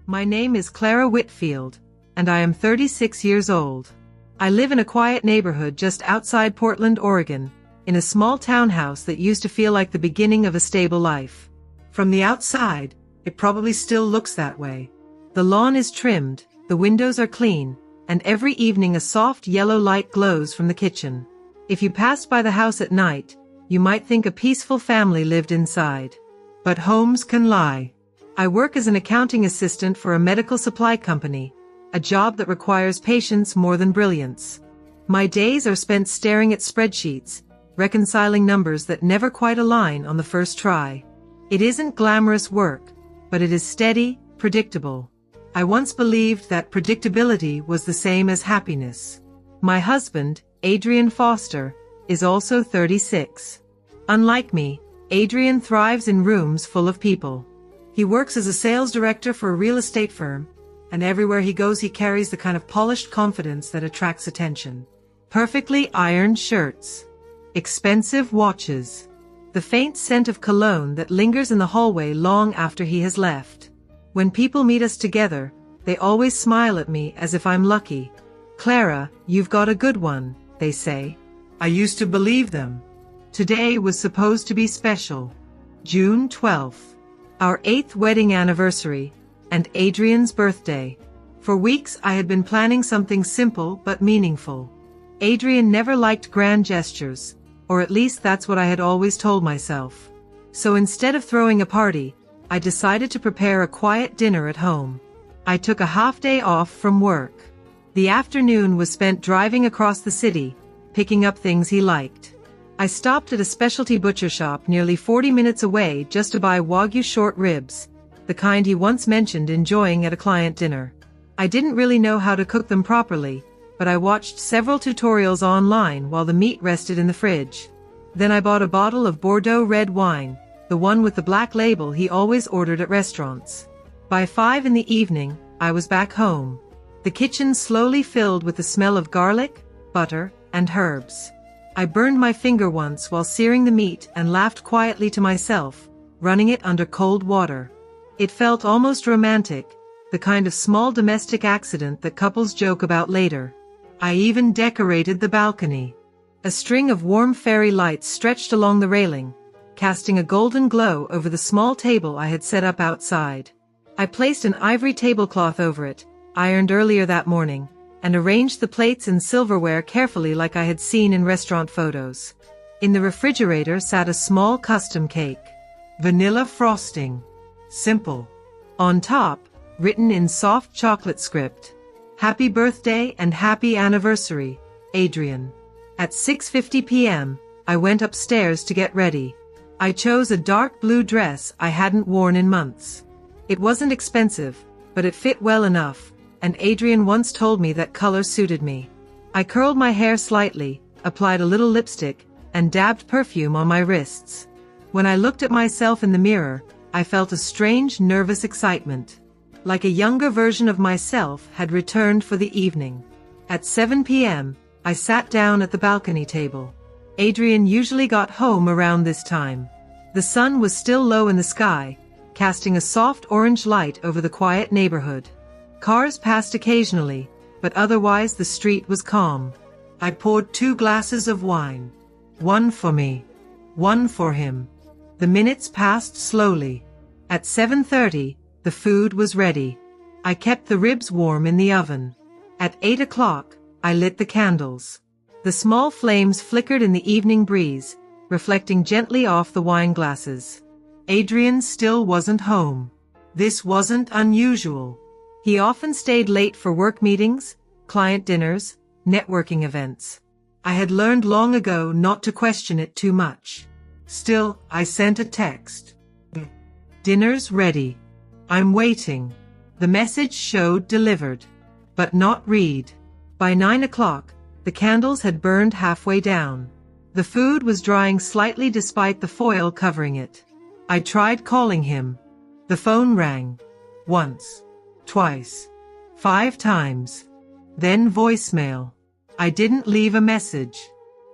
My name is Clara Whitfield, and I am 36 years old. I live in a quiet neighborhood just outside Portland, Oregon, in a small townhouse that used to feel like the beginning of a stable life. From the outside, it probably still looks that way. The lawn is trimmed, the windows are clean, and every evening a soft yellow light glows from the kitchen. If you passed by the house at night, you might think a peaceful family lived inside. But homes can lie. I work as an accounting assistant for a medical supply company, a job that requires patience more than brilliance. My days are spent staring at spreadsheets, reconciling numbers that never quite align on the first try. It isn't glamorous work, but it is steady, predictable. I once believed that predictability was the same as happiness. My husband, Adrian Foster, is also 36. Unlike me, Adrian thrives in rooms full of people. He works as a sales director for a real estate firm, and everywhere he goes he carries the kind of polished confidence that attracts attention. Perfectly ironed shirts. Expensive watches. The faint scent of cologne that lingers in the hallway long after he has left. When people meet us together, they always smile at me as if I'm lucky. "Clara, you've got a good one," they say. I used to believe them. Today was supposed to be special. June 12th. Our 8th wedding anniversary, and Adrian's birthday. For weeks I had been planning something simple but meaningful. Adrian never liked grand gestures, or at least that's what I had always told myself. So instead of throwing a party, I decided to prepare a quiet dinner at home. I took a half-day off from work. The afternoon was spent driving across the city, picking up things he liked. I stopped at a specialty butcher shop nearly 40 minutes away just to buy Wagyu short ribs, the kind he once mentioned enjoying at a client dinner. I didn't really know how to cook them properly, but I watched several tutorials online while the meat rested in the fridge. Then I bought a bottle of Bordeaux red wine, the one with the black label he always ordered at restaurants. By 5 in the evening, I was back home. The kitchen slowly filled with the smell of garlic, butter, and herbs. I burned my finger once while searing the meat and laughed quietly to myself, running it under cold water. It felt almost romantic, the kind of small domestic accident that couples joke about later. I even decorated the balcony. A string of warm fairy lights stretched along the railing, casting a golden glow over the small table I had set up outside. I placed an ivory tablecloth over it, ironed earlier that morning, and arranged the plates and silverware carefully like I had seen in restaurant photos. In the refrigerator sat a small custom cake. Vanilla frosting. Simple. On top, written in soft chocolate script, "Happy birthday and happy anniversary, Adrian." At 6:50 p.m., I went upstairs to get ready. I chose a dark blue dress I hadn't worn in months. It wasn't expensive, but it fit well enough, and Adrian once told me that color suited me. I curled my hair slightly, applied a little lipstick, and dabbed perfume on my wrists. When I looked at myself in the mirror, I felt a strange, nervous excitement. Like a younger version of myself had returned for the evening. At 7 p.m., I sat down at the balcony table. Adrian usually got home around this time. The sun was still low in the sky, casting a soft orange light over the quiet neighborhood. Cars passed occasionally, but otherwise the street was calm. I poured 2 glasses of wine. One for me, one for him. The minutes passed slowly. At 7:30, the food was ready. I kept the ribs warm in the oven. At 8 o'clock, I lit the candles. The small flames flickered in the evening breeze, reflecting gently off the wine glasses. Adrian still wasn't home. This wasn't unusual. He often stayed late for work meetings, client dinners, networking events. I had learned long ago not to question it too much. Still, I sent a text. "Dinner's ready. I'm waiting." The message showed delivered, but not read. By 9 o'clock, the candles had burned halfway down. The food was drying slightly despite the foil covering it. I tried calling him. The phone rang. Once. Twice. 5 times. Then voicemail. I didn't leave a message.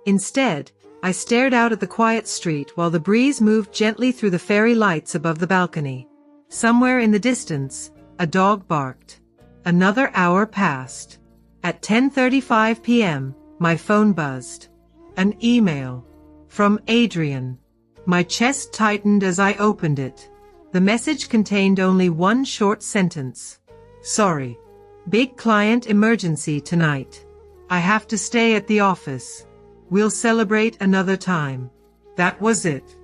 Instead, I stared out at the quiet street while the breeze moved gently through the fairy lights above the balcony. Somewhere in the distance, A dog barked. Another hour passed. At 10:35 p.m., my phone buzzed. An email. From Adrian. My chest tightened as I opened it. The message contained only one short sentence. Sorry. Big client emergency tonight. I have to stay at the office. We'll celebrate another time. That was it.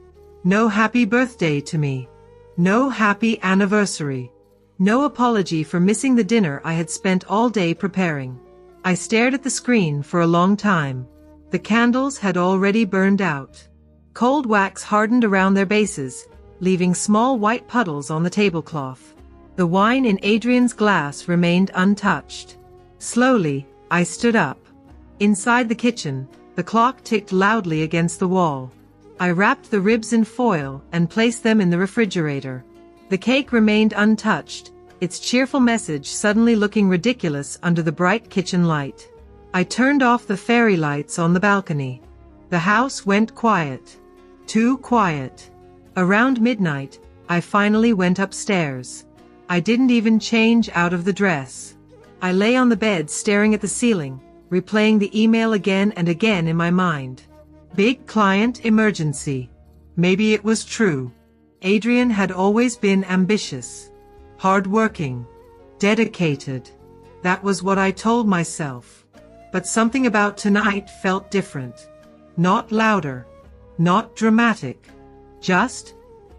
No happy birthday to me. No happy anniversary. No apology for missing the dinner I had spent all day preparing. I stared at the screen for a long time. The candles had already burned out. Cold wax hardened around their bases, leaving small white puddles on the tablecloth. The wine in Adrian's glass remained untouched. Slowly, I stood up. Inside the kitchen, the clock ticked loudly against the wall. I wrapped the ribs in foil and placed them in the refrigerator. The cake remained untouched, its cheerful message suddenly looking ridiculous under the bright kitchen light. I turned off the fairy lights on the balcony. The house went quiet. Too quiet. Around midnight, I finally went upstairs. I didn't even change out of the dress. I lay on the bed staring at the ceiling, replaying the email again and again in my mind. Big client emergency. Maybe it was true. Adrian had always been ambitious, hardworking, dedicated. That was what I told myself. But something about tonight felt different. Not louder, not dramatic, just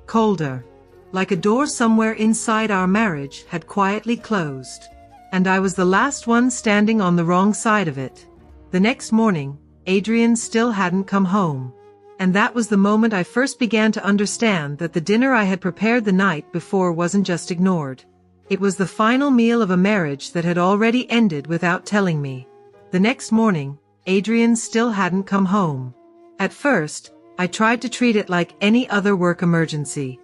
colder. Like a door somewhere inside our marriage had quietly closed. And I was the last one standing on the wrong side of it. The next morning, Adrian still hadn't come home. And that was the moment I first began to understand that the dinner I had prepared the night before wasn't just ignored. It was the final meal of a marriage that had already ended without telling me. The next morning, Adrian still hadn't come home. At first, I tried to treat it like any other work emergency.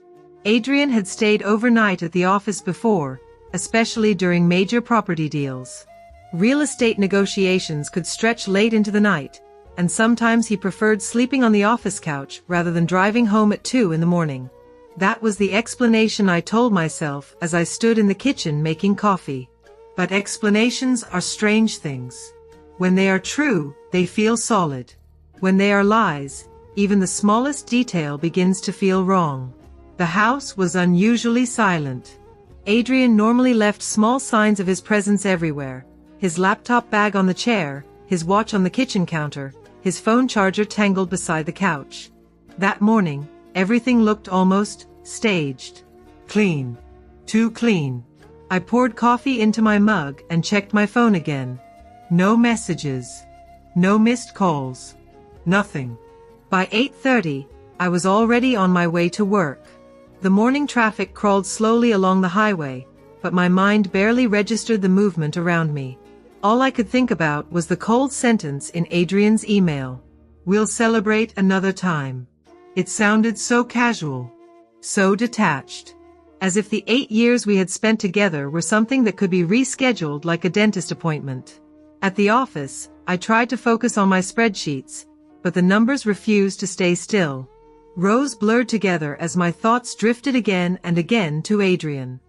Adrian had stayed overnight at the office before, especially during major property deals. Real estate negotiations could stretch late into the night, and sometimes he preferred sleeping on the office couch rather than driving home at 2 in the morning. That was the explanation I told myself as I stood in the kitchen making coffee. But explanations are strange things. When they are true, they feel solid. When they are lies, even the smallest detail begins to feel wrong. The house was unusually silent. Adrian normally left small signs of his presence everywhere. His laptop bag on the chair, his watch on the kitchen counter, his phone charger tangled beside the couch. That morning, everything looked almost staged. Clean. Too clean. I poured coffee into my mug and checked my phone again. No messages. No missed calls. Nothing. By 8:30, I was already on my way to work. The morning traffic crawled slowly along the highway, but my mind barely registered the movement around me. All I could think about was the cold sentence in Adrian's email. We'll celebrate another time. It sounded so casual, so detached, as if the 8 years we had spent together were something that could be rescheduled like a dentist appointment. At the office, I tried to focus on my spreadsheets, but the numbers refused to stay still. Rows blurred together as my thoughts drifted again and again to Adrian.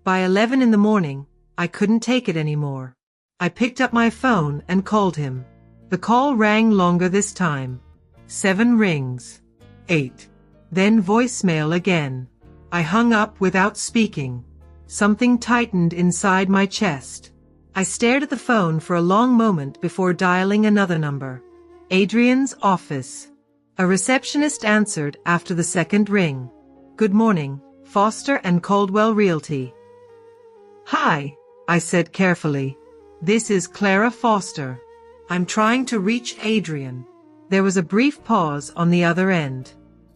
By 11 in the morning, I couldn't take it anymore. I picked up my phone and called him. The call rang longer this time. 7 rings. 8. Then voicemail again. I hung up without speaking. Something tightened inside my chest. I stared at the phone for a long moment before dialing another number. Adrian's office. A receptionist answered after the second ring. Good morning, Foster and Caldwell Realty. Hi, I said carefully. This is Clara Foster. I'm trying to reach Adrian. There was a brief pause on the other end.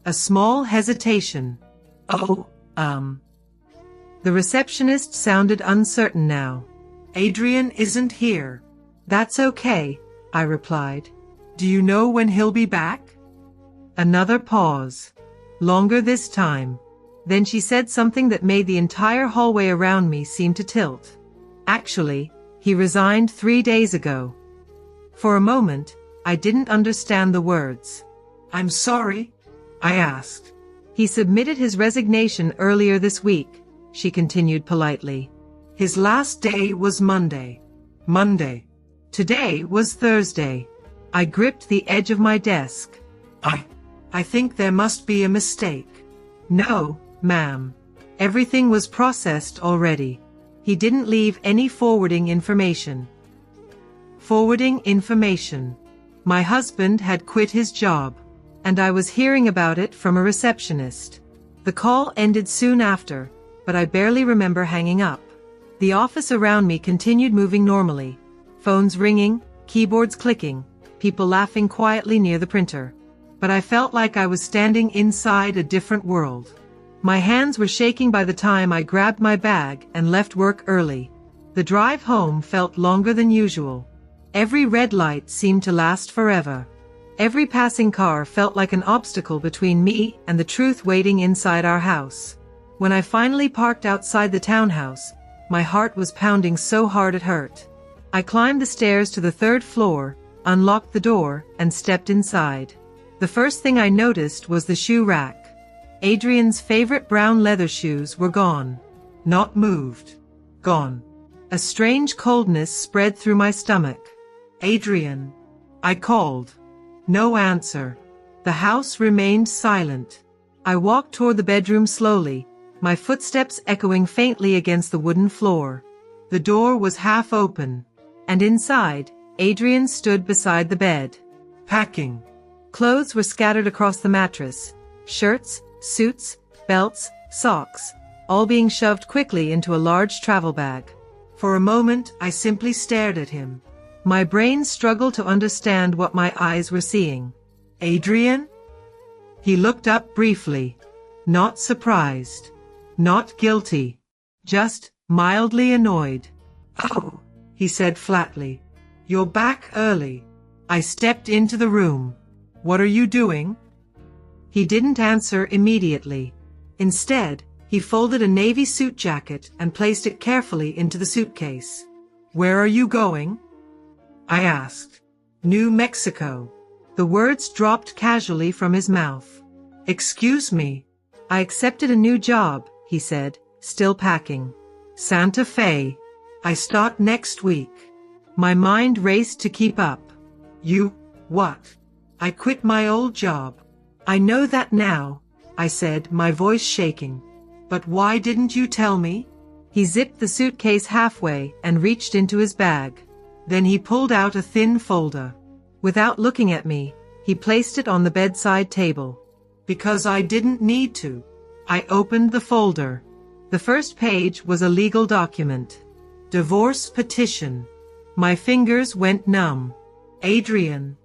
A small hesitation. The receptionist sounded uncertain now. Adrian isn't here. That's okay, I replied. Do you know when he'll be back? Another pause. Longer this time. Then she said something that made the entire hallway around me seem to tilt. Actually, he resigned 3 days ago. For a moment, I didn't understand the words. I'm sorry, I asked. He submitted his resignation earlier this week, she continued politely. His last day was Monday. Monday. Today was Thursday. I gripped the edge of my desk. I think there must be a mistake. No, ma'am. Everything was processed already. He didn't leave any forwarding information. Forwarding information. My husband had quit his job, and I was hearing about it from a receptionist. The call ended soon after, but I barely remember hanging up. The office around me continued moving normally. Phones ringing, keyboards clicking, people laughing quietly near the printer. But I felt like I was standing inside a different world. My hands were shaking by the time I grabbed my bag and left work early. The drive home felt longer than usual. Every red light seemed to last forever. Every passing car felt like an obstacle between me and the truth waiting inside our house. When I finally parked outside the townhouse, my heart was pounding so hard it hurt. I climbed the stairs to the 3rd floor, unlocked the door, and stepped inside. The first thing I noticed was the shoe rack. Adrian's favorite brown leather shoes were gone. Not moved. Gone. A strange coldness spread through my stomach. Adrian. I called. No answer. The house remained silent. I walked toward the bedroom slowly, my footsteps echoing faintly against the wooden floor. The door was half open, and inside, Adrian stood beside the bed. Packing. Clothes were scattered across the mattress. Shirts, suits, belts, socks, all being shoved quickly into a large travel bag. For a moment, I simply stared at him. My brain struggled to understand what my eyes were seeing. Adrian? He looked up briefly. Not surprised. Not guilty. Just mildly annoyed. Oh, he said flatly. You're back early. I stepped into the room. What are you doing? He didn't answer immediately. Instead, he folded a navy suit jacket and placed it carefully into the suitcase. Where are you going? I asked. New Mexico. The words dropped casually from his mouth. Excuse me. I accepted a new job, he said, still packing. Santa Fe. I start next week. My mind raced to keep up. You, what? I quit my old job. I know that now, I said, my voice shaking. But why didn't you tell me? He zipped the suitcase halfway and reached into his bag. Then he pulled out a thin folder. Without looking at me, he placed it on the bedside table. Because I didn't need to. I opened the folder. The first page was a legal document. Divorce petition. My fingers went numb. Adrian.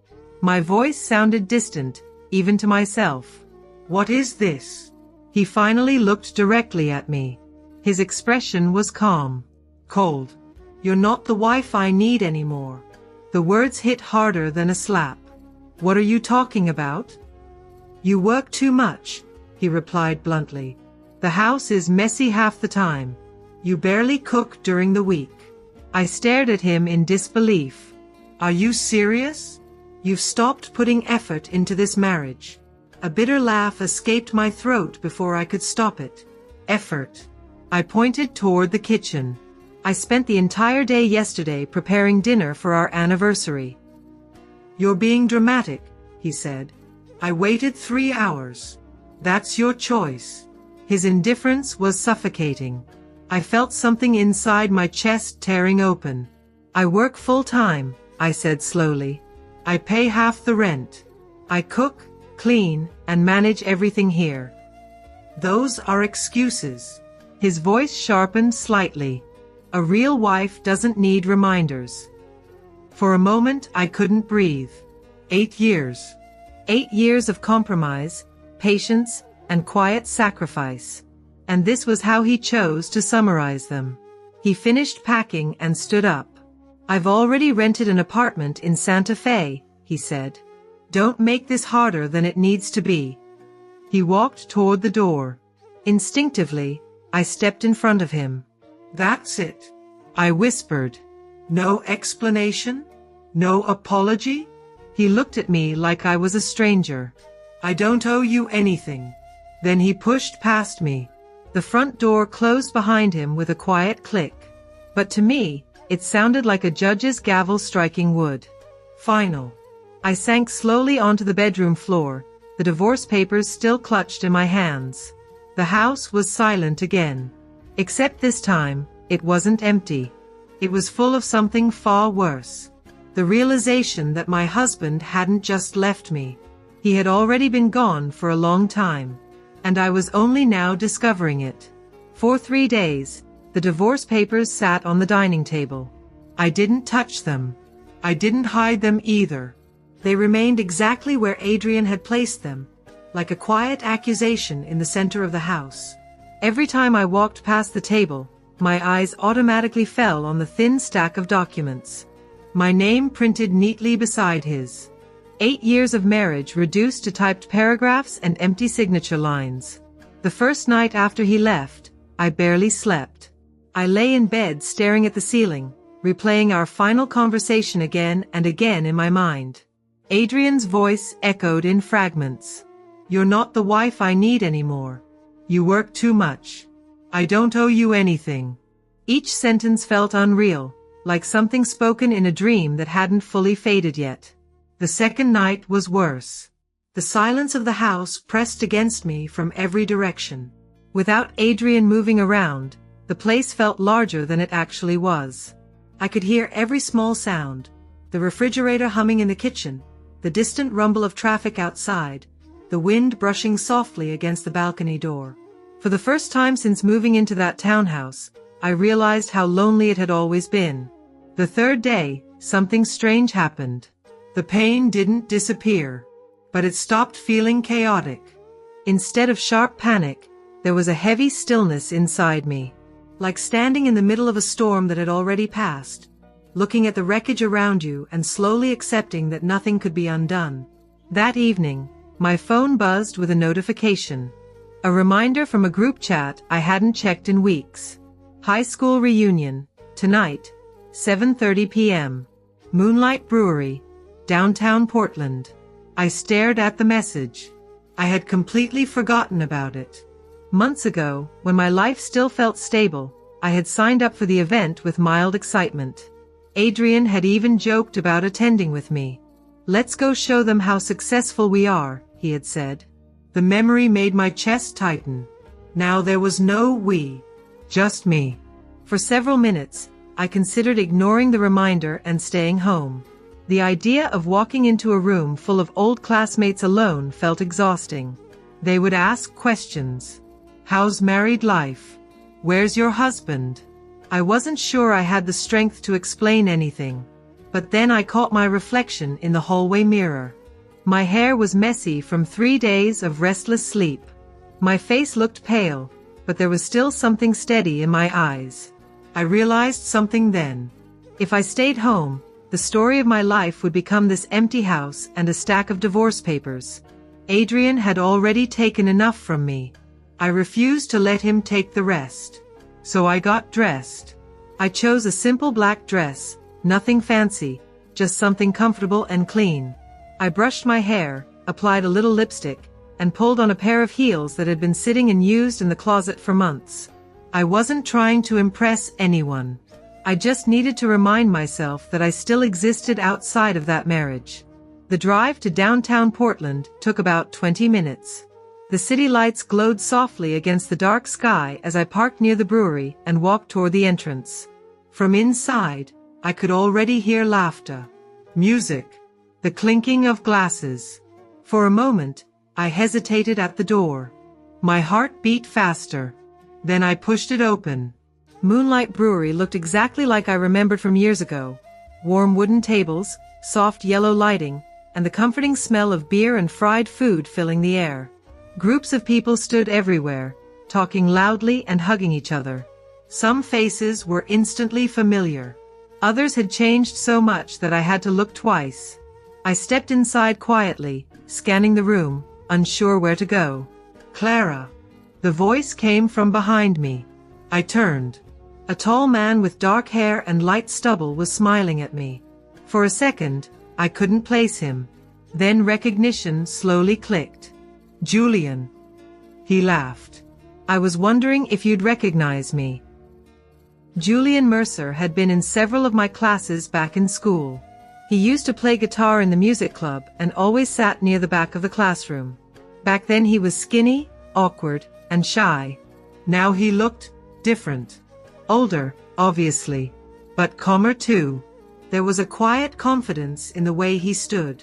My voice sounded distant, even to myself. What is this? He finally looked directly at me. His expression was calm. Cold. You're not the wife I need anymore. The words hit harder than a slap. What are you talking about? You work too much, he replied bluntly. The house is messy half the time. You barely cook during the week. I stared at him in disbelief. Are you serious? You've stopped putting effort into this marriage. A bitter laugh escaped my throat before I could stop it. Effort. I pointed toward the kitchen. I spent the entire day yesterday preparing dinner for our anniversary. You're being dramatic, he said. I waited 3 hours. That's your choice. His indifference was suffocating. I felt something inside my chest tearing open. I work full-time, I said slowly. I pay half the rent. I cook, clean, and manage everything here. Those are excuses. His voice sharpened slightly. A real wife doesn't need reminders. For a moment, I couldn't breathe. 8 years. 8 years of compromise, patience, and quiet sacrifice. And this was how he chose to summarize them. He finished packing and stood up. I've already rented an apartment in Santa Fe, he said. Don't make this harder than it needs to be. He walked toward the door. Instinctively, I stepped in front of him. That's it, I whispered. No explanation? No apology? He looked at me like I was a stranger. I don't owe you anything. Then he pushed past me. The front door closed behind him with a quiet click. But to me, it sounded like a judge's gavel striking wood. Final. I sank slowly onto the bedroom floor, the divorce papers still clutched in my hands. The house was silent again. Except this time, it wasn't empty. It was full of something far worse. The realization that my husband hadn't just left me. He had already been gone for a long time. And I was only now discovering it. For 3 days, the divorce papers sat on the dining table. I didn't touch them. I didn't hide them either. They remained exactly where Adrian had placed them, like a quiet accusation in the center of the house. Every time I walked past the table, my eyes automatically fell on the thin stack of documents. My name printed neatly beside his. 8 years of marriage reduced to typed paragraphs and empty signature lines. The first night after he left, I barely slept. I lay in bed staring at the ceiling, replaying our final conversation again and again in my mind. Adrian's voice echoed in fragments. "You're not the wife I need anymore. You work too much. I don't owe you anything." Each sentence felt unreal, like something spoken in a dream that hadn't fully faded yet. The second night was worse. The silence of the house pressed against me from every direction. Without Adrian moving around, the place felt larger than it actually was. I could hear every small sound, the refrigerator humming in the kitchen, the distant rumble of traffic outside, the wind brushing softly against the balcony door. For the first time since moving into that townhouse, I realized how lonely it had always been. The third day, something strange happened. The pain didn't disappear, but it stopped feeling chaotic. Instead of sharp panic, there was a heavy stillness inside me. Like standing in the middle of a storm that had already passed, looking at the wreckage around you and slowly accepting that nothing could be undone. That evening, my phone buzzed with a notification. A reminder from a group chat I hadn't checked in weeks. High school reunion, tonight, 7:30 p.m. Moonlight Brewery, downtown Portland. I stared at the message. I had completely forgotten about it. Months ago, when my life still felt stable, I had signed up for the event with mild excitement. Adrian had even joked about attending with me. "Let's go show them how successful we are," he had said. The memory made my chest tighten. Now there was no we, just me. For several minutes, I considered ignoring the reminder and staying home. The idea of walking into a room full of old classmates alone felt exhausting. They would ask questions. "How's married life? Where's your husband?" I wasn't sure I had the strength to explain anything. But then I caught my reflection in the hallway mirror. My hair was messy from 3 days of restless sleep. My face looked pale, but there was still something steady in my eyes. I realized something then. If I stayed home, the story of my life would become this empty house and a stack of divorce papers. Adrian had already taken enough from me. I refused to let him take the rest. So I got dressed. I chose a simple black dress, nothing fancy, just something comfortable and clean. I brushed my hair, applied a little lipstick, and pulled on a pair of heels that had been sitting unused in the closet for months. I wasn't trying to impress anyone. I just needed to remind myself that I still existed outside of that marriage. The drive to downtown Portland took about 20 minutes. The city lights glowed softly against the dark sky as I parked near the brewery and walked toward the entrance. From inside, I could already hear laughter, music, the clinking of glasses. For a moment, I hesitated at the door. My heart beat faster. Then I pushed it open. Moonlight Brewery looked exactly like I remembered from years ago. Warm wooden tables, soft yellow lighting, and the comforting smell of beer and fried food filling the air. Groups of people stood everywhere, talking loudly and hugging each other. Some faces were instantly familiar. Others had changed so much that I had to look twice. I stepped inside quietly, scanning the room, unsure where to go. "Clara." The voice came from behind me. I turned. A tall man with dark hair and light stubble was smiling at me. For a second, I couldn't place him. Then recognition slowly clicked. "Julian." He laughed. "I was wondering if you'd recognize me." Julian Mercer had been in several of my classes back in school. He used to play guitar in the music club and always sat near the back of the classroom. Back then he was skinny, awkward, and shy. Now he looked different. Older, obviously, but calmer too. There was a quiet confidence in the way he stood.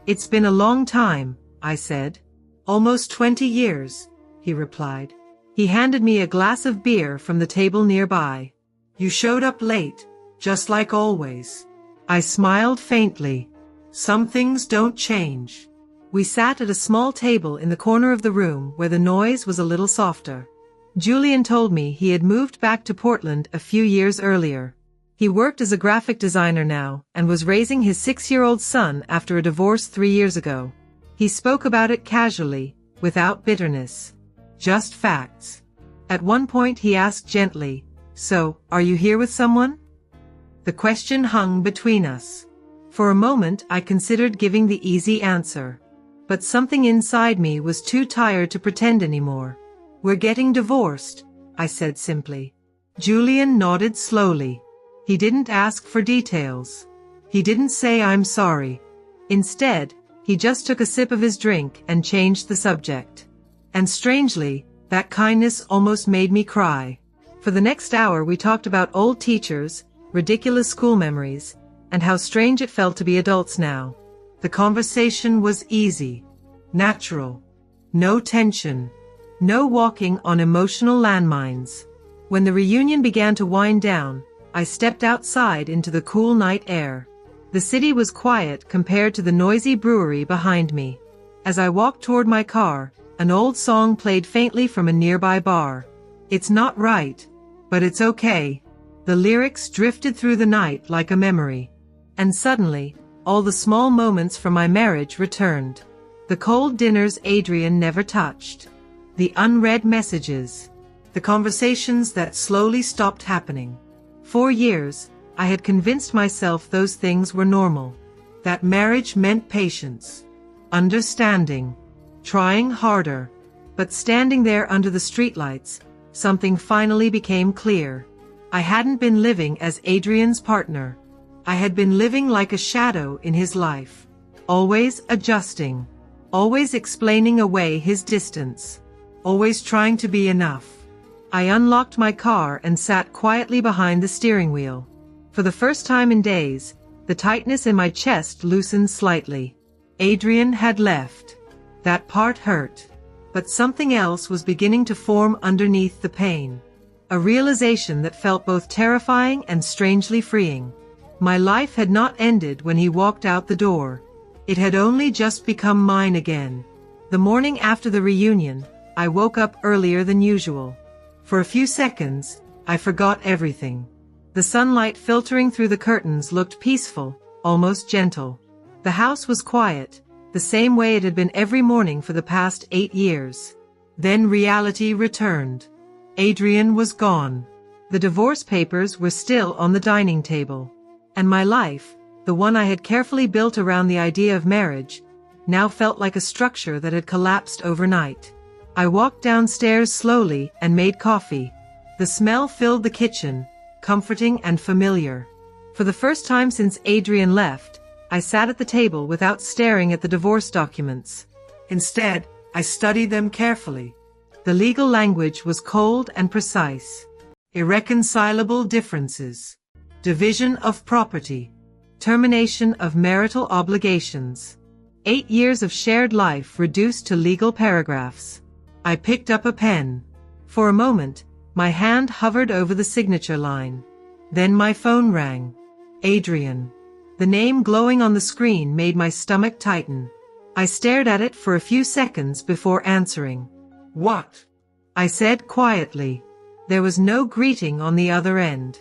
"It's been a long time," I said. "Almost 20 years," he replied. He handed me a glass of beer from the table nearby. "You showed up late, just like always." I smiled faintly. "Some things don't change." We sat at a small table in the corner of the room where the noise was a little softer. Julian told me he had moved back to Portland a few years earlier. He worked as a graphic designer now and was raising his 6-year-old son after a divorce 3 years ago. He spoke about it casually, without bitterness. Just facts. At one point he asked gently, "So, are you here with someone?" The question hung between us. For a moment I considered giving the easy answer. But something inside me was too tired to pretend anymore. "We're getting divorced," I said simply. Julian nodded slowly. He didn't ask for details. He didn't say "I'm sorry." Instead, he just took a sip of his drink and changed the subject. And strangely, that kindness almost made me cry. For the next hour we talked about old teachers, ridiculous school memories, and how strange it felt to be adults now. The conversation was easy, natural. No tension. No walking on emotional landmines. When the reunion began to wind down, I stepped outside into the cool night air. The city was quiet compared to the noisy brewery behind me. As I walked toward my car, an old song played faintly from a nearby bar. "It's not right, but it's okay." The lyrics drifted through the night like a memory. And suddenly, all the small moments from my marriage returned. The cold dinners Adrian never touched. The unread messages. The conversations that slowly stopped happening. 4 years, I had convinced myself those things were normal. That marriage meant patience. Understanding. Trying harder. But standing there under the streetlights, something finally became clear. I hadn't been living as Adrian's partner. I had been living like a shadow in his life. Always adjusting. Always explaining away his distance. Always trying to be enough. I unlocked my car and sat quietly behind the steering wheel. For the first time in days, the tightness in my chest loosened slightly. Adrian had left. That part hurt. But something else was beginning to form underneath the pain. A realization that felt both terrifying and strangely freeing. My life had not ended when he walked out the door. It had only just become mine again. The morning after the reunion, I woke up earlier than usual. For a few seconds, I forgot everything. The sunlight filtering through the curtains looked peaceful, almost gentle. The house was quiet, the same way it had been every morning for the past 8 years. Then reality returned. Adrian was gone. The divorce papers were still on the dining table. And my life, the one I had carefully built around the idea of marriage, now felt like a structure that had collapsed overnight. I walked downstairs slowly and made coffee. The smell filled the kitchen, comforting and familiar. For the first time since Adrian left, I sat at the table without staring at the divorce documents. Instead, I studied them carefully. The legal language was cold and precise. Irreconcilable differences. Division of property. Termination of marital obligations. 8 years of shared life reduced to legal paragraphs. I picked up a pen. For a moment, my hand hovered over the signature line. Then my phone rang. Adrian. The name glowing on the screen made my stomach tighten. I stared at it for a few seconds before answering. "What?" I said quietly. There was no greeting on the other end.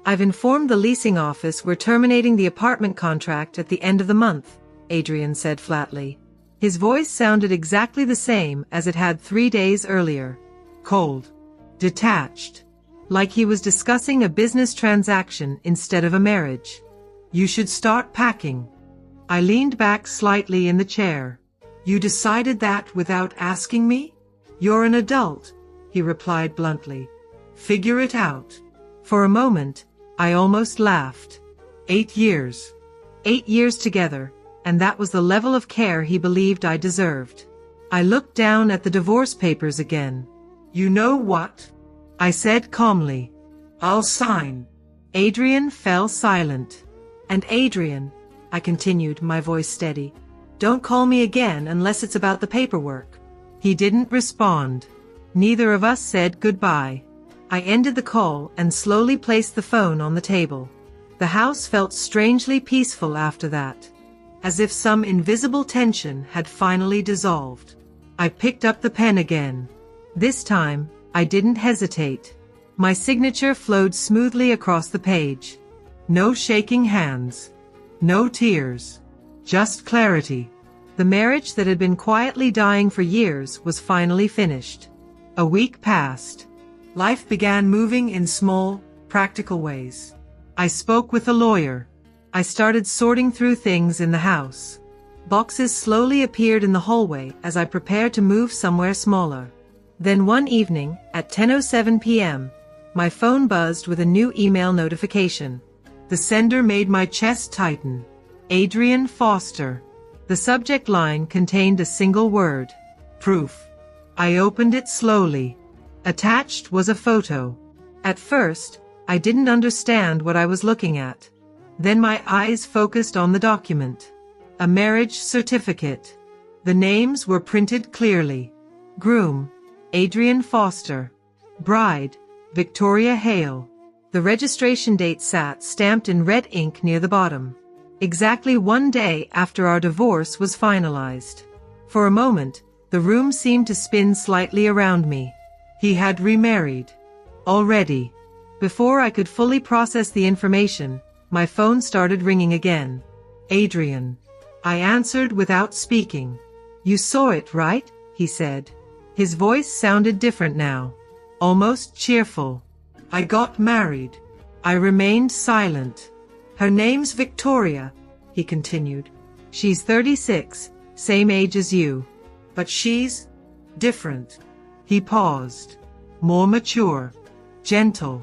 "I've informed the leasing office we're terminating the apartment contract at the end of the month," Adrian said flatly. His voice sounded exactly the same as it had 3 days earlier. Cold. Detached. Like he was discussing a business transaction instead of a marriage. "You should start packing." I leaned back slightly in the chair. "You decided that without asking me?" "You're an adult," he replied bluntly. "Figure it out." For a moment, I almost laughed. 8 years. 8 years together, and that was the level of care he believed I deserved. I looked down at the divorce papers again. "You know what?" I said calmly. "I'll sign." Adrian fell silent. "And Adrian," I continued, my voice steady, "don't call me again unless it's about the paperwork." He didn't respond. Neither of us said goodbye. I ended the call and slowly placed the phone on the table. The house felt strangely peaceful after that, as if some invisible tension had finally dissolved. I picked up the pen again. This time, I didn't hesitate. My signature flowed smoothly across the page. No shaking hands. No tears. Just clarity. The marriage that had been quietly dying for years was finally finished. A week passed. Life began moving in small, practical ways. I spoke with a lawyer. I started sorting through things in the house. Boxes slowly appeared in the hallway as I prepared to move somewhere smaller. Then one evening, at 10:07 p.m., my phone buzzed with a new email notification. The sender made my chest tighten. Adrian Foster. The subject line contained a single word. Proof. I opened it slowly. Attached was a photo. At first, I didn't understand what I was looking at. Then my eyes focused on the document. A marriage certificate. The names were printed clearly. Groom, Adrian Foster. Bride, Victoria Hale. The registration date sat stamped in red ink near the bottom. Exactly 1 day after our divorce was finalized. For a moment, the room seemed to spin slightly around me. He had remarried. Already. Before I could fully process the information, my phone started ringing again. Adrian. I answered without speaking. "You saw it, right?" he said. His voice sounded different now. Almost cheerful. "I got married." I remained silent. "Her name's Victoria," he continued. "She's 36, same age as you. But she's different." He paused. "More mature. Gentle.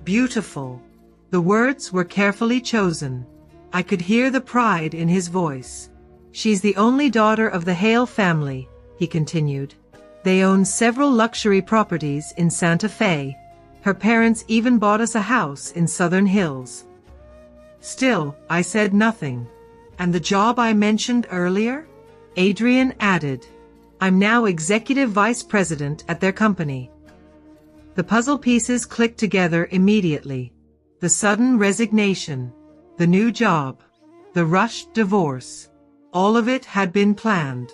Beautiful." The words were carefully chosen. I could hear the pride in his voice. "She's the only daughter of the Hale family," he continued. "They own several luxury properties in Santa Fe. Her parents even bought us a house in Southern Hills." Still, I said nothing. "And the job I mentioned earlier?" Adrian added. "I'm now executive vice president at their company." The puzzle pieces clicked together immediately. The sudden resignation, the new job, the rushed divorce. All of it had been planned.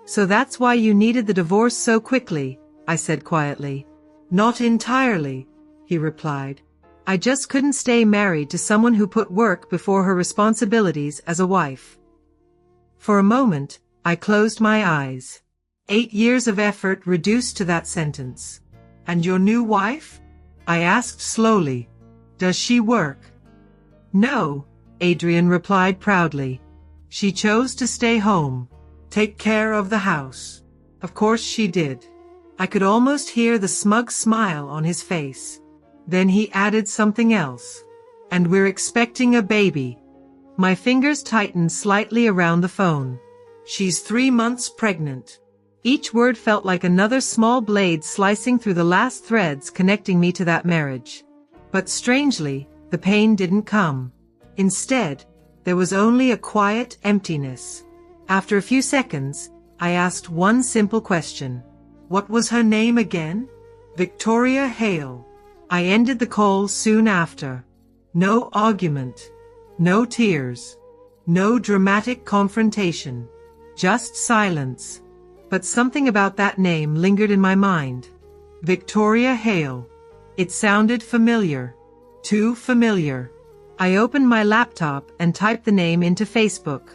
"So that's why you needed the divorce so quickly," I said quietly. "Not entirely," he replied. "I just couldn't stay married to someone who put work before her responsibilities as a wife." For a moment, I closed my eyes. 8 years of effort reduced to that sentence. "And your new wife?" I asked slowly. "Does she work?" "No," Adrian replied proudly. "She chose to stay home, take care of the house." Of course she did. I could almost hear the smug smile on his face. Then he added something else. "And we're expecting a baby." My fingers tightened slightly around the phone. "She's 3 months pregnant." Each word felt like another small blade slicing through the last threads connecting me to that marriage. But strangely, the pain didn't come. Instead, there was only a quiet emptiness. After a few seconds, I asked one simple question. "What was her name again?" "Victoria Hale." I ended the call soon after. No argument. No tears. No dramatic confrontation. Just silence. But something about that name lingered in my mind. Victoria Hale. It sounded familiar. Too familiar. I opened my laptop and typed the name into Facebook.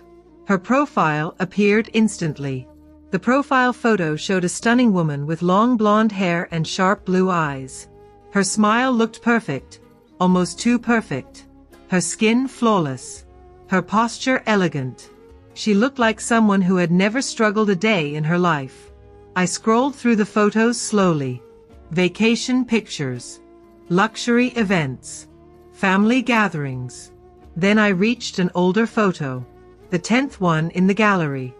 Her profile appeared instantly. The profile photo showed a stunning woman with long blonde hair and sharp blue eyes. Her smile looked perfect, almost too perfect. Her skin flawless. Her posture elegant. She looked like someone who had never struggled a day in her life. I scrolled through the photos slowly. Vacation pictures. luxury events, family gatherings. Then I reached an older photo, the 10th one in the gallery,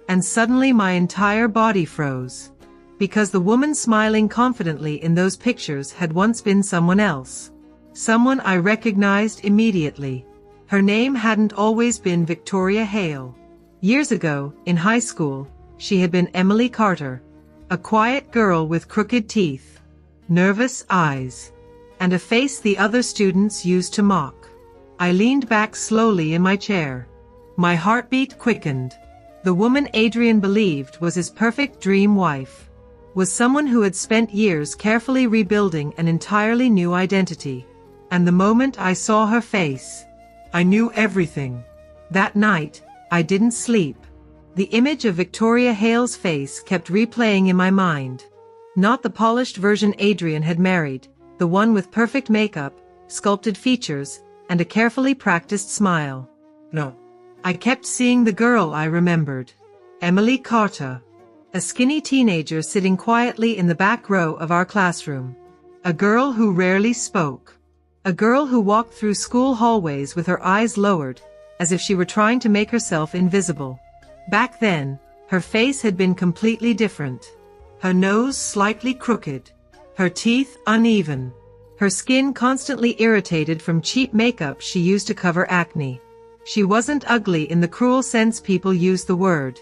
and suddenly my entire body froze. Because the woman smiling confidently in those pictures had once been someone else. Someone I recognized immediately. Her name hadn't always been Victoria Hale. Years ago, in high school, she had been Emily Carter, a quiet girl with crooked teeth, nervous eyes, and a face the other students used to mock. I leaned back slowly in my chair. My heartbeat quickened. The woman Adrian believed was his perfect dream wife, was someone who had spent years carefully rebuilding an entirely new identity. And the moment I saw her face, I knew everything. That night, I didn't sleep. The image of Victoria Hale's face kept replaying in my mind. Not the polished version Adrian had married, the one with perfect makeup, sculpted features, and a carefully practiced smile. No. I kept seeing the girl I remembered. Emily Carter. A skinny teenager sitting quietly in the back row of our classroom. A girl who rarely spoke. A girl who walked through school hallways with her eyes lowered, as if she were trying to make herself invisible. Back then, her face had been completely different. Her nose slightly crooked. Her teeth uneven. Her skin constantly irritated from cheap makeup she used to cover acne. She wasn't ugly in the cruel sense people use the word.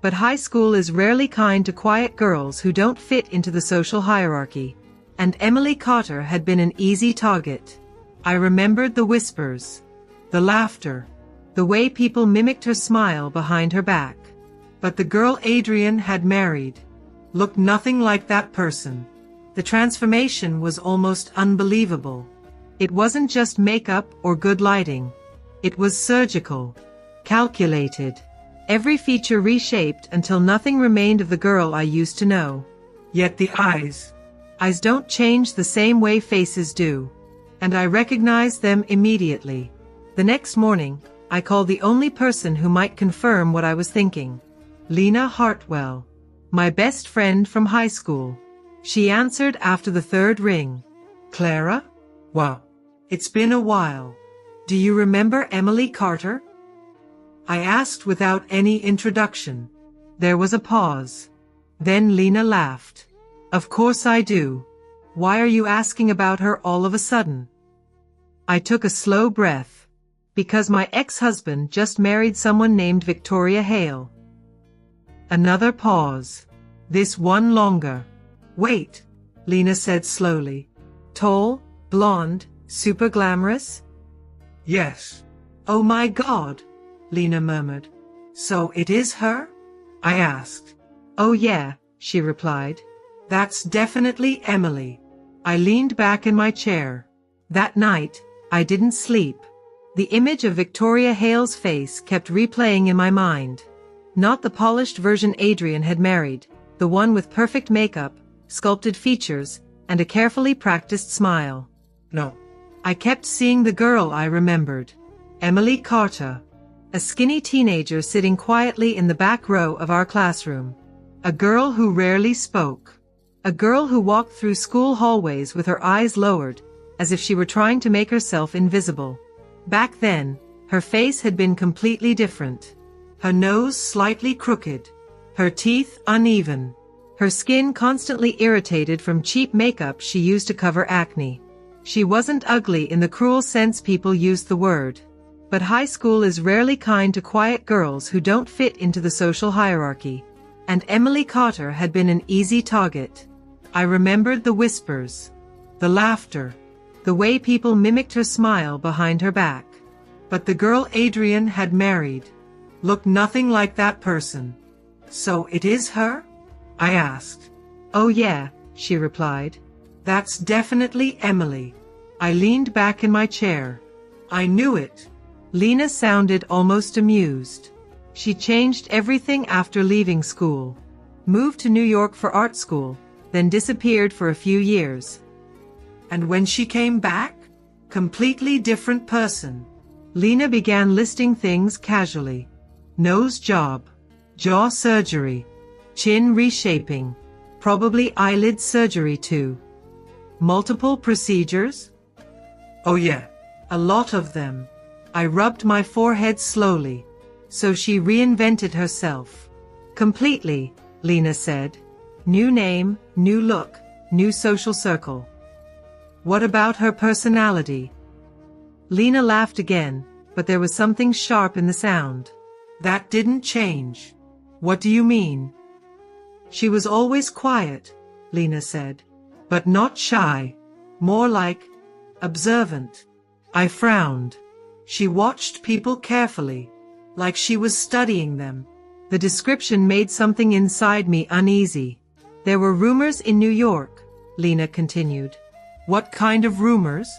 But high school is rarely kind to quiet girls who don't fit into the social hierarchy. And Emily Carter had been an easy target. I remembered the whispers, the laughter, the way people mimicked her smile behind her back. But the girl Adrian had married looked nothing like that person. The transformation was almost unbelievable. It wasn't just makeup or good lighting. It was surgical, calculated. Every feature reshaped until nothing remained of the girl I used to know. Yet the eyes don't change the same way faces do. And I recognized them immediately. The next morning, I called the only person who might confirm what I was thinking. Lena Hartwell, my best friend from high school. She answered after the third ring. Clara? Wow. It's been a while. Do you remember Emily Carter? I asked without any introduction. There was a pause. Then Lena laughed. Of course I do. Why are you asking about her all of a sudden? I took a slow breath. Because my ex-husband just married someone named Victoria Hale. Another pause. This one longer. Wait, Lena said slowly. Tall, blonde, super glamorous? Yes. Oh my God, Lena murmured. So it is her? I asked. Oh yeah, she replied. That's definitely Emily. I leaned back in my chair. That night, I didn't sleep. The image of Victoria Hale's face kept replaying in my mind. Not the polished version Adrian had married, the one with perfect makeup, sculpted features, and a carefully practiced smile. No. I kept seeing the girl I remembered. Emily Carter. A skinny teenager sitting quietly in the back row of our classroom. A girl who rarely spoke. A girl who walked through school hallways with her eyes lowered, as if she were trying to make herself invisible. Back then, her face had been completely different. Her nose slightly crooked. Her teeth uneven. Her skin constantly irritated from cheap makeup she used to cover acne. She wasn't ugly in the cruel sense people use the word. But high school is rarely kind to quiet girls who don't fit into the social hierarchy. And Emily Carter had been an easy target. I remembered the whispers, the laughter, the way people mimicked her smile behind her back. But the girl Adrian had married looked nothing like that person. So it is her? I asked. Oh yeah, she replied. That's definitely Emily. I leaned back in my chair. I knew it. Lena sounded almost amused. She changed everything after leaving school. Moved to New York for art school, then disappeared for a few years. And when she came back? Completely different person. Lena began listing things casually. Nose job, jaw surgery, chin reshaping, probably eyelid surgery too. Multiple procedures? Oh yeah, a lot of them. I rubbed my forehead slowly. So she reinvented herself. Completely, Lena said. New name, new look, new social circle. What about her personality? Lena laughed again, but there was something sharp in the sound. That didn't change. What do you mean? She was always quiet, Lena said, but not shy. More like observant. I frowned. She watched people carefully, like she was studying them. The description made something inside me uneasy. There were rumors in New York, Lena continued. What kind of rumors?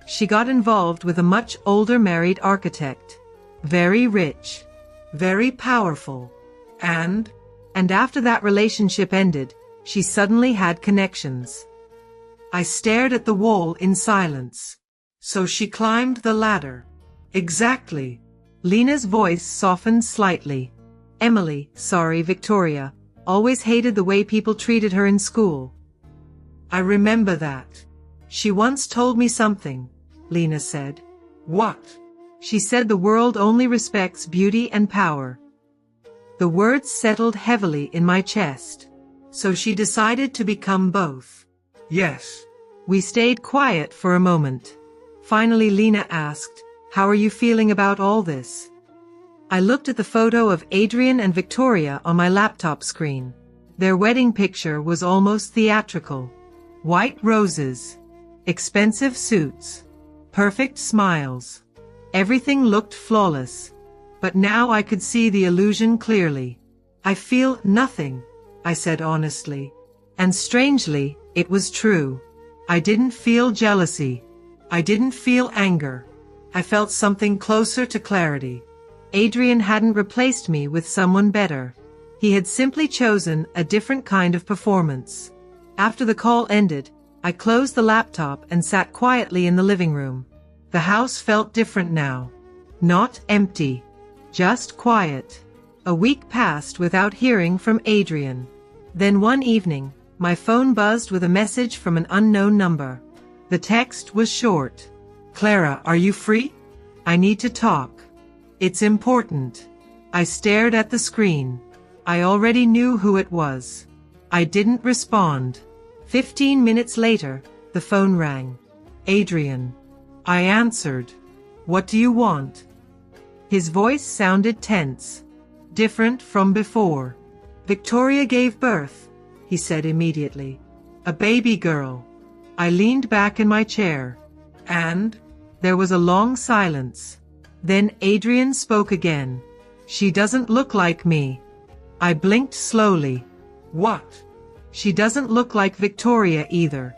She got involved with a much older married architect. Very rich. Very powerful. And after that relationship ended, she suddenly had connections. I stared at the wall in silence. So she climbed the ladder. Exactly. Lena's voice softened slightly. Emily, sorry, Victoria, always hated the way people treated her in school. I remember that. She once told me something, Lena said. What? She said the world only respects beauty and power. The words settled heavily in my chest. So she decided to become both. Yes. We stayed quiet for a moment. Finally, Lena asked, how are you feeling about all this? I looked at the photo of Adrian and Victoria on my laptop screen. Their wedding picture was almost theatrical. White roses. Expensive suits. Perfect smiles. Everything looked flawless. But now I could see the illusion clearly. I feel nothing, I said honestly. And strangely, it was true. I didn't feel jealousy. I didn't feel anger. I felt something closer to clarity. Adrian hadn't replaced me with someone better. He had simply chosen a different kind of performance. After the call ended, I closed the laptop and sat quietly in the living room. The house felt different now. Not empty. Just quiet. A week passed without hearing from Adrian. Then one evening, my phone buzzed with a message from an unknown number. The text was short. Clara, are you free? I need to talk. It's important. I stared at the screen. I already knew who it was. I didn't respond. 15 minutes later, the phone rang. Adrian. I answered. What do you want? His voice sounded tense. Different from before. Victoria gave birth, he said immediately. A baby girl. I leaned back in my chair. And there was a long silence. Then Adrian spoke again. She doesn't look like me. I blinked slowly. What? She doesn't look like Victoria either.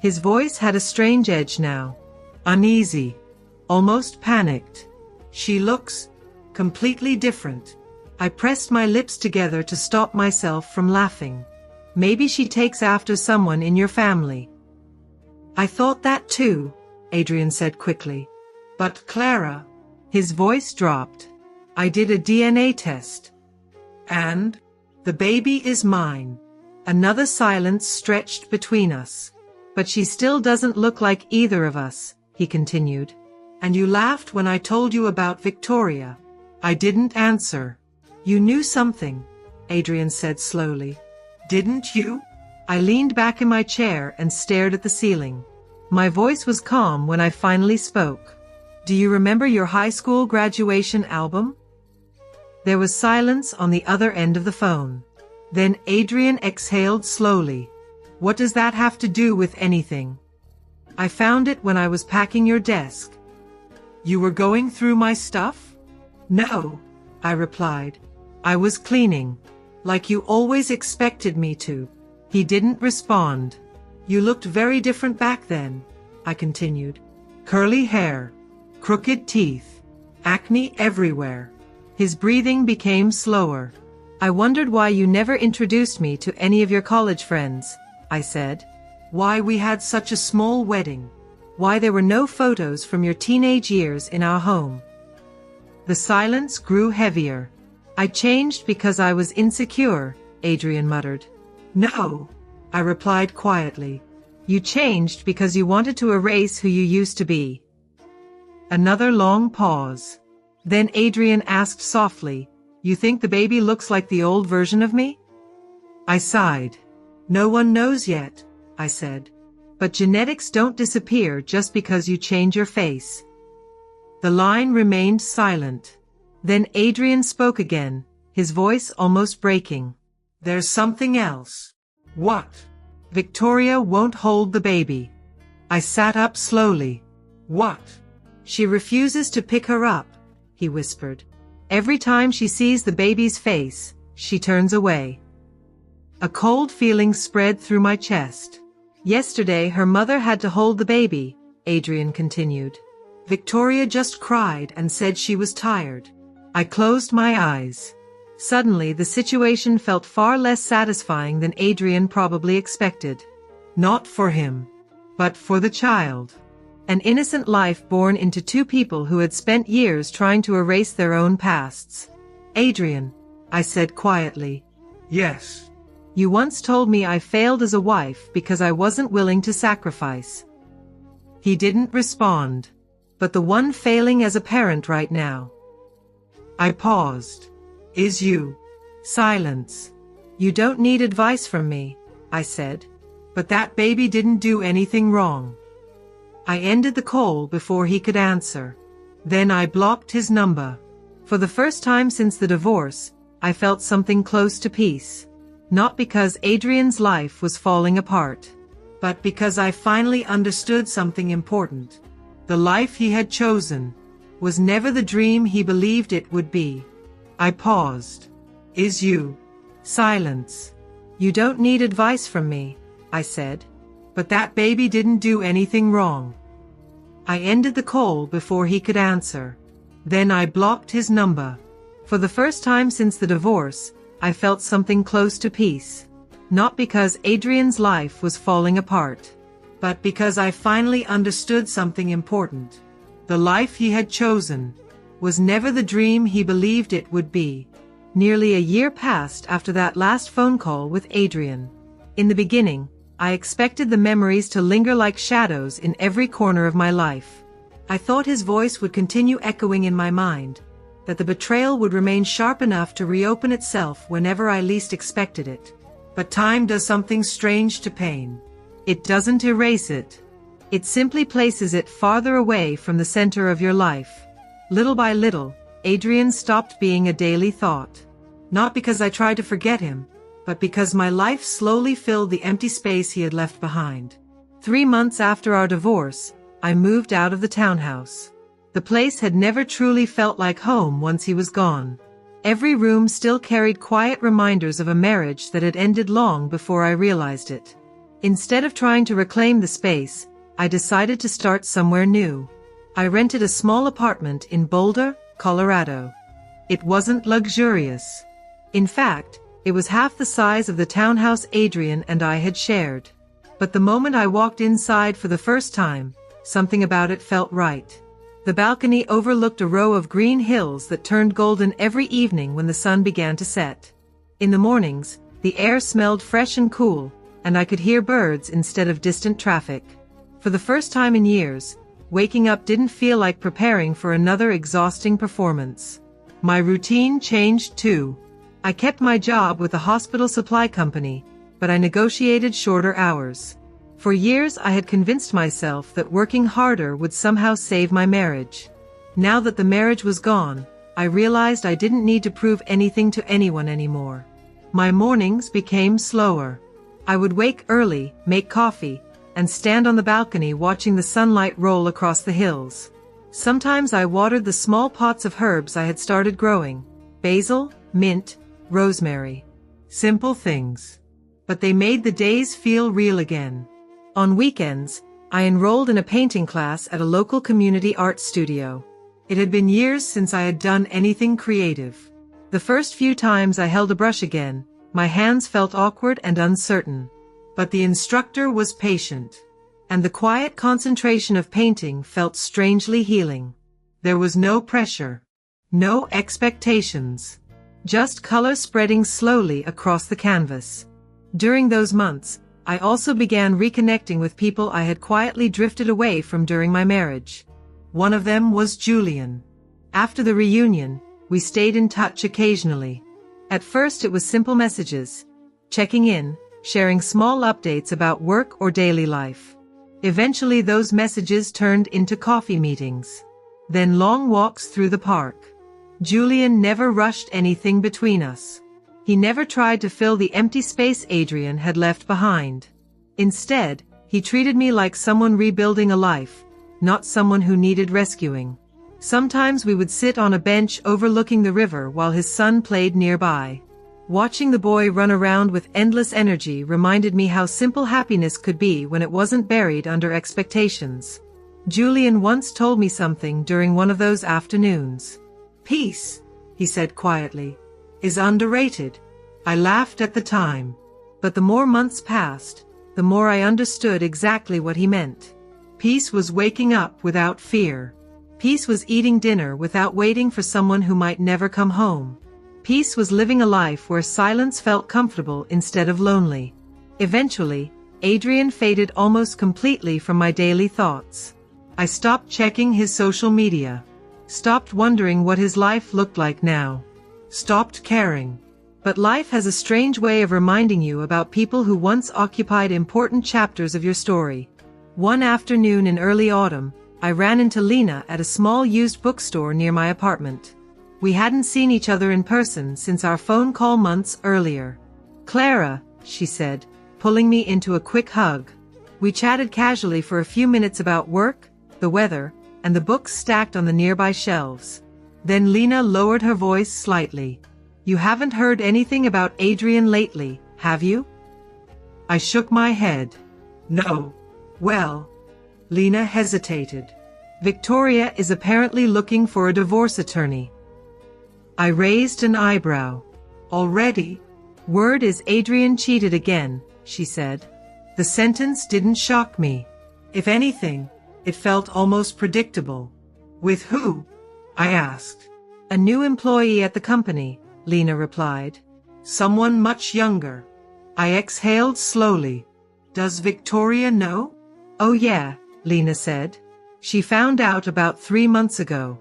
His voice had a strange edge now. Uneasy. Almost panicked. She looks completely different. I pressed my lips together to stop myself from laughing. Maybe she takes after someone in your family. I thought that too, Adrian said quickly. But Clara, his voice dropped. I did a DNA test. And the baby is mine. Another silence stretched between us. But she still doesn't look like either of us, he continued. And you laughed when I told you about Victoria. I didn't answer. You knew something, Adrian said slowly. Didn't you? I leaned back in my chair and stared at the ceiling. My voice was calm when I finally spoke. Do you remember your high school graduation album? There was silence on the other end of the phone. Then Adrian exhaled slowly. What does that have to do with anything? I found it when I was packing your desk. You were going through my stuff? No, I replied. I was cleaning, like you always expected me to. He didn't respond. You looked very different back then, I continued. Curly hair, crooked teeth, acne everywhere. His breathing became slower. I wondered why you never introduced me to any of your college friends, I said. Why we had such a small wedding. Why there were no photos from your teenage years in our home. The silence grew heavier. I changed because I was insecure, Adrian muttered. No, I replied quietly. You changed because you wanted to erase who you used to be. Another long pause. Then Adrian asked softly, "You think the baby looks like the old version of me?" I sighed. "No one knows yet," I said. "But genetics don't disappear just because you change your face." The line remained silent. Then Adrian spoke again, his voice almost breaking. "There's something else." "What?" "Victoria won't hold the baby." I sat up slowly. "What?" "She refuses to pick her up," he whispered. "Every time she sees the baby's face, she turns away." A cold feeling spread through my chest. "Yesterday her mother had to hold the baby," Adrian continued. "Victoria just cried and said she was tired." I closed my eyes. Suddenly the situation felt far less satisfying than Adrian probably expected. Not for him, but for the child. An innocent life born into two people who had spent years trying to erase their own pasts. "Adrian," I said quietly. "Yes." "You once told me I failed as a wife because I wasn't willing to sacrifice." He didn't respond. "But the one failing as a parent right now." I paused. "Is you." Silence. "You don't need advice from me," I said. "But that baby didn't do anything wrong." I ended the call before he could answer. Then I blocked his number. For the first time since the divorce, I felt something close to peace. Not because Adrian's life was falling apart, but because I finally understood something important. The life he had chosen was never the dream he believed it would be. I paused. "Is you." Silence. "You don't need advice from me," I said. "But that baby didn't do anything wrong." I ended the call before he could answer. Then I blocked his number. For the first time since the divorce, I felt something close to peace. Not because Adrian's life was falling apart, but because I finally understood something important. The life he had chosen was never the dream he believed it would be. Nearly a year passed after that last phone call with Adrian. In the beginning, I expected the memories to linger like shadows in every corner of my life. I thought his voice would continue echoing in my mind, that the betrayal would remain sharp enough to reopen itself whenever I least expected it. But time does something strange to pain. It doesn't erase it. It simply places it farther away from the center of your life. Little by little, Adrian stopped being a daily thought. Not because I tried to forget him, but because my life slowly filled the empty space he had left behind. 3 months after our divorce, I moved out of the townhouse. The place had never truly felt like home once he was gone. Every room still carried quiet reminders of a marriage that had ended long before I realized it. Instead of trying to reclaim the space, I decided to start somewhere new. I rented a small apartment in Boulder, Colorado. It wasn't luxurious. In fact, it was half the size of the townhouse Adrian and I had shared. But the moment I walked inside for the first time, something about it felt right. The balcony overlooked a row of green hills that turned golden every evening when the sun began to set. In the mornings, the air smelled fresh and cool, and I could hear birds instead of distant traffic. For the first time in years, waking up didn't feel like preparing for another exhausting performance. My routine changed too. I kept my job with a hospital supply company, but I negotiated shorter hours. For years I had convinced myself that working harder would somehow save my marriage. Now that the marriage was gone, I realized I didn't need to prove anything to anyone anymore. My mornings became slower. I would wake early, make coffee, and stand on the balcony watching the sunlight roll across the hills. Sometimes I watered the small pots of herbs I had started growing: basil, mint, rosemary. Simple things. But they made the days feel real again. On weekends, I enrolled in a painting class at a local community art studio. It had been years since I had done anything creative. The first few times I held a brush again, my hands felt awkward and uncertain. But the instructor was patient. And the quiet concentration of painting felt strangely healing. There was no pressure. No expectations. Just color spreading slowly across the canvas. During those months, I also began reconnecting with people I had quietly drifted away from during my marriage. One of them was Julian. After the reunion, we stayed in touch occasionally. At first it was simple messages, checking in, sharing small updates about work or daily life. Eventually those messages turned into coffee meetings. Then long walks through the park. Julian never rushed anything between us. He never tried to fill the empty space Adrian had left behind. Instead, he treated me like someone rebuilding a life, not someone who needed rescuing. Sometimes we would sit on a bench overlooking the river while his son played nearby. Watching the boy run around with endless energy reminded me how simple happiness could be when it wasn't buried under expectations. Julian once told me something during one of those afternoons. "Peace," he said quietly, "is underrated." I laughed at the time. But the more months passed, the more I understood exactly what he meant. Peace was waking up without fear. Peace was eating dinner without waiting for someone who might never come home. Peace was living a life where silence felt comfortable instead of lonely. Eventually, Adrian faded almost completely from my daily thoughts. I stopped checking his social media. Stopped wondering what his life looked like now. Stopped caring. But life has a strange way of reminding you about people who once occupied important chapters of your story. One afternoon in early autumn, I ran into Lena at a small used bookstore near my apartment. We hadn't seen each other in person since our phone call months earlier. "Clara," she said, pulling me into a quick hug. We chatted casually for a few minutes about work, the weather, and the books stacked on the nearby shelves. Then Lena lowered her voice slightly. "You haven't heard anything about Adrian lately, have you?" I shook my head. "No." "Well," Lena hesitated. "Victoria is apparently looking for a divorce attorney." I raised an eyebrow. "Already?" "Word is Adrian cheated again," she said. The sentence didn't shock me. If anything, it felt almost predictable. "With who?" I asked. "A new employee at the company," Lena replied. "Someone much younger." I exhaled slowly. "Does Victoria know?" "Oh yeah," Lena said. "She found out about 3 months ago."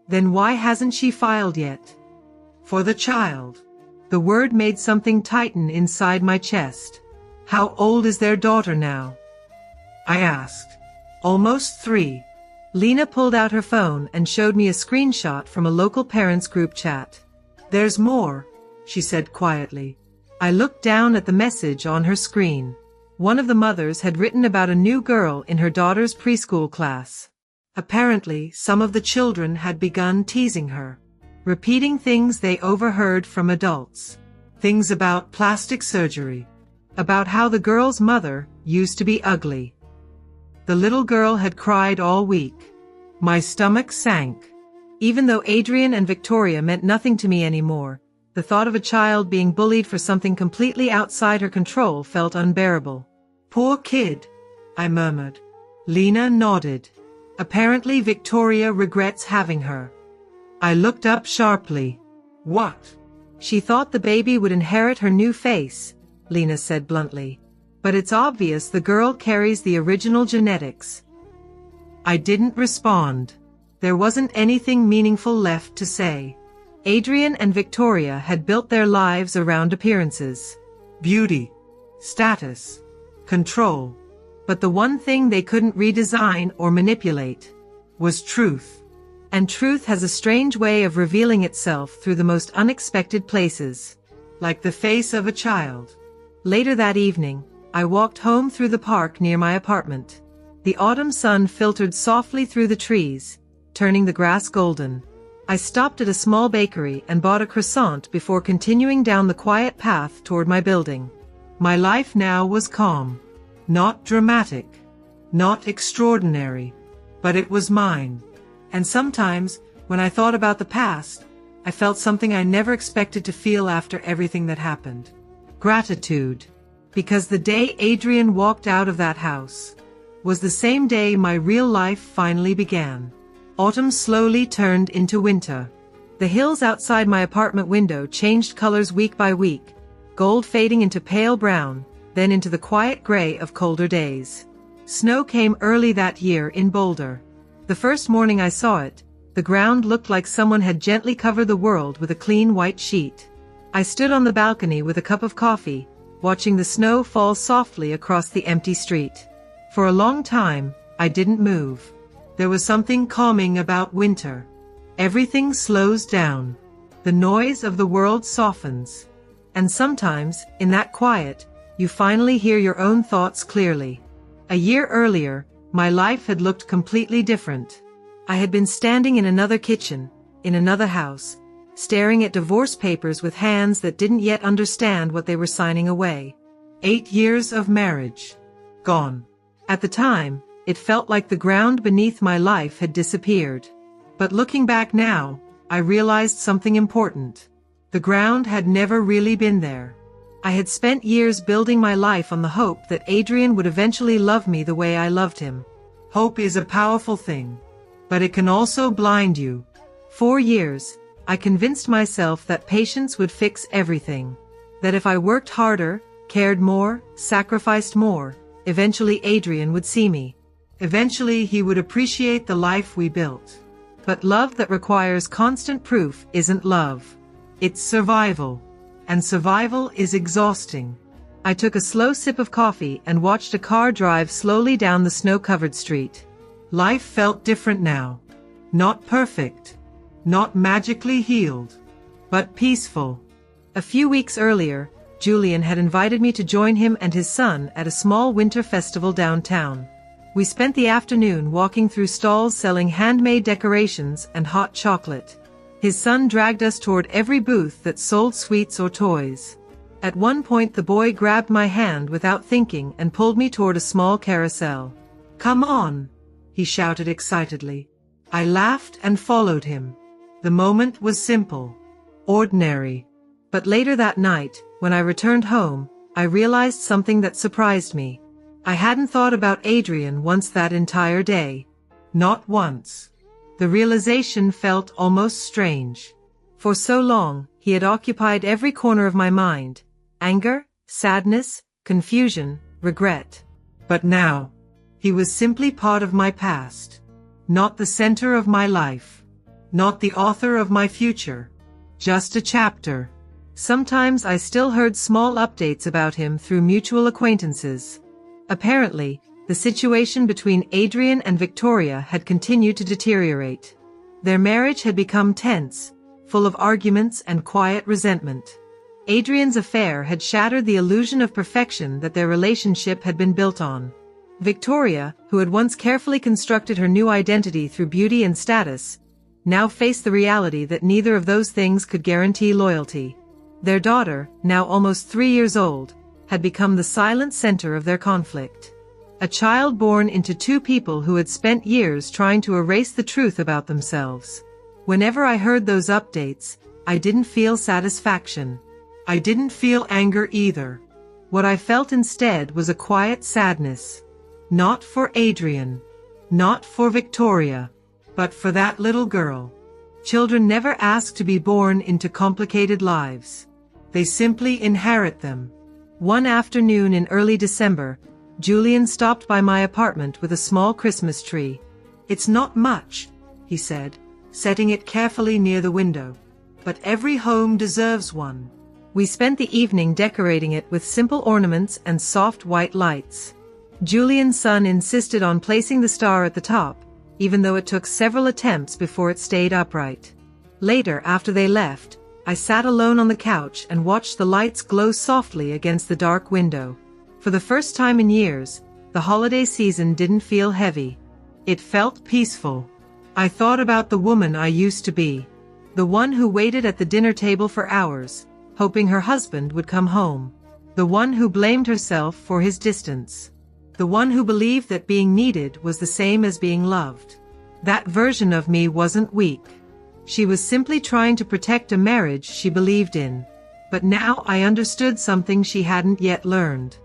"Then why hasn't she filed yet?" "For the child." The word made something tighten inside my chest. "How old is their daughter now?" I asked. "Almost 3. Lena pulled out her phone and showed me a screenshot from a local parents group chat. "There's more," she said quietly. I looked down at the message on her screen. One of the mothers had written about a new girl in her daughter's preschool class. Apparently, some of the children had begun teasing her, repeating things they overheard from adults. Things about plastic surgery, about how the girl's mother used to be ugly. The little girl had cried all week. My stomach sank. Even though Adrian and Victoria meant nothing to me anymore, the thought of a child being bullied for something completely outside her control felt unbearable. "Poor kid," I murmured. Lena nodded. "Apparently Victoria regrets having her." I looked up sharply. "What?" "She thought the baby would inherit her new face," Lena said bluntly. "But it's obvious the girl carries the original genetics." I didn't respond. There wasn't anything meaningful left to say. Adrian and Victoria had built their lives around appearances. Beauty. Status. Control. But the one thing they couldn't redesign or manipulate was truth. And truth has a strange way of revealing itself through the most unexpected places. Like the face of a child. Later that evening, I walked home through the park near my apartment. The autumn sun filtered softly through the trees, turning the grass golden. I stopped at a small bakery and bought a croissant before continuing down the quiet path toward my building. My life now was calm. Not dramatic. Not extraordinary. But it was mine. And sometimes, when I thought about the past, I felt something I never expected to feel after everything that happened. Gratitude. Because the day Adrian walked out of that house was the same day my real life finally began. Autumn slowly turned into winter. The hills outside my apartment window changed colors week by week, gold fading into pale brown, then into the quiet gray of colder days. Snow came early that year in Boulder. The first morning I saw it, the ground looked like someone had gently covered the world with a clean white sheet. I stood on the balcony with a cup of coffee, watching the snow fall softly across the empty street. For a long time, I didn't move. There was something calming about winter. Everything slows down. The noise of the world softens. And sometimes, in that quiet, you finally hear your own thoughts clearly. A year earlier, my life had looked completely different. I had been standing in another kitchen, in another house, staring at divorce papers with hands that didn't yet understand what they were signing away. 8 years of marriage. Gone. At the time, it felt like the ground beneath my life had disappeared. But looking back now, I realized something important. The ground had never really been there. I had spent years building my life on the hope that Adrian would eventually love me the way I loved him. Hope is a powerful thing, but it can also blind you. 4 years, I convinced myself that patience would fix everything. That if I worked harder, cared more, sacrificed more, eventually Adrian would see me. Eventually he would appreciate the life we built. But love that requires constant proof isn't love. It's survival. And survival is exhausting. I took a slow sip of coffee and watched a car drive slowly down the snow-covered street. Life felt different now. Not perfect. Not magically healed. But peaceful. A few weeks earlier, Julian had invited me to join him and his son at a small winter festival downtown. We spent the afternoon walking through stalls selling handmade decorations and hot chocolate. His son dragged us toward every booth that sold sweets or toys. At one point the boy grabbed my hand without thinking and pulled me toward a small carousel. "Come on!" he shouted excitedly. I laughed and followed him. The moment was simple. Ordinary. But later that night, when I returned home, I realized something that surprised me. I hadn't thought about Adrian once that entire day. Not once. The realization felt almost strange. For so long, he had occupied every corner of my mind. Anger, sadness, confusion, regret. But now, he was simply part of my past. Not the center of my life. Not the author of my future. Just a chapter. Sometimes I still heard small updates about him through mutual acquaintances. Apparently, the situation between Adrian and Victoria had continued to deteriorate. Their marriage had become tense, full of arguments and quiet resentment. Adrian's affair had shattered the illusion of perfection that their relationship had been built on. Victoria, who had once carefully constructed her new identity through beauty and status, now faced the reality that neither of those things could guarantee loyalty. Their daughter, now almost 3 years old, had become the silent center of their conflict. A child born into two people who had spent years trying to erase the truth about themselves. Whenever I heard those updates, I didn't feel satisfaction. I didn't feel anger either. What I felt instead was a quiet sadness. Not for Adrian. Not for Victoria. But for that little girl. Children never ask to be born into complicated lives. They simply inherit them. One afternoon in early December, Julian stopped by my apartment with a small Christmas tree. "It's not much," he said, setting it carefully near the window. "But every home deserves one." We spent the evening decorating it with simple ornaments and soft white lights. Julian's son insisted on placing the star at the top, even though it took several attempts before it stayed upright. Later, after they left, I sat alone on the couch and watched the lights glow softly against the dark window. For the first time in years, the holiday season didn't feel heavy. It felt peaceful. I thought about the woman I used to be. The one who waited at the dinner table for hours, hoping her husband would come home. The one who blamed herself for his distance. The one who believed that being needed was the same as being loved. That version of me wasn't weak. She was simply trying to protect a marriage she believed in. But now I understood something she hadn't yet learned.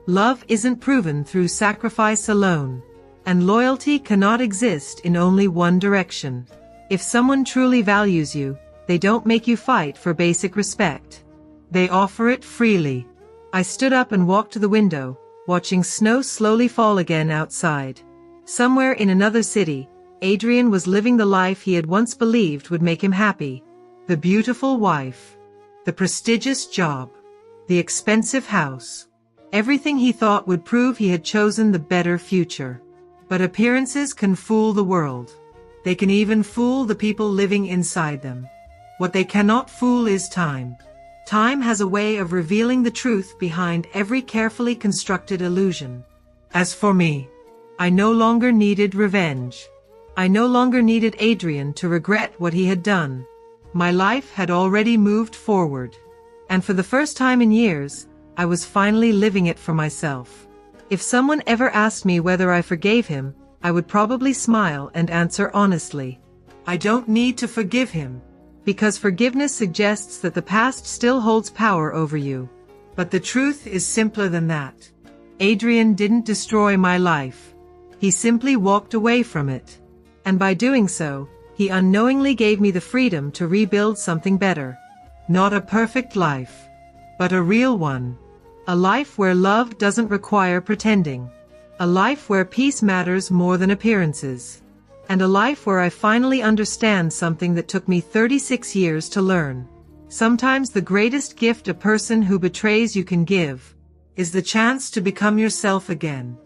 Love isn't proven through sacrifice alone. And loyalty cannot exist in only one direction. If someone truly values you, they don't make you fight for basic respect. They offer it freely. I stood up and walked to the window, watching snow slowly fall again outside. Somewhere in another city, Adrian was living the life he had once believed would make him happy. The beautiful wife. The prestigious job. The expensive house. Everything he thought would prove he had chosen the better future. But appearances can fool the world. They can even fool the people living inside them. What they cannot fool is time. Time has a way of revealing the truth behind every carefully constructed illusion. As for me, I no longer needed revenge. I no longer needed Adrian to regret what he had done. My life had already moved forward. And for the first time in years, I was finally living it for myself. If someone ever asked me whether I forgave him, I would probably smile and answer honestly, I don't need to forgive him. Because forgiveness suggests that the past still holds power over you. But the truth is simpler than that. Adrian didn't destroy my life. He simply walked away from it. And by doing so, he unknowingly gave me the freedom to rebuild something better. Not a perfect life, but a real one. A life where love doesn't require pretending. A life where peace matters more than appearances. And a life where I finally understand something that took me 36 years to learn. Sometimes the greatest gift a person who betrays you can give is the chance to become yourself again.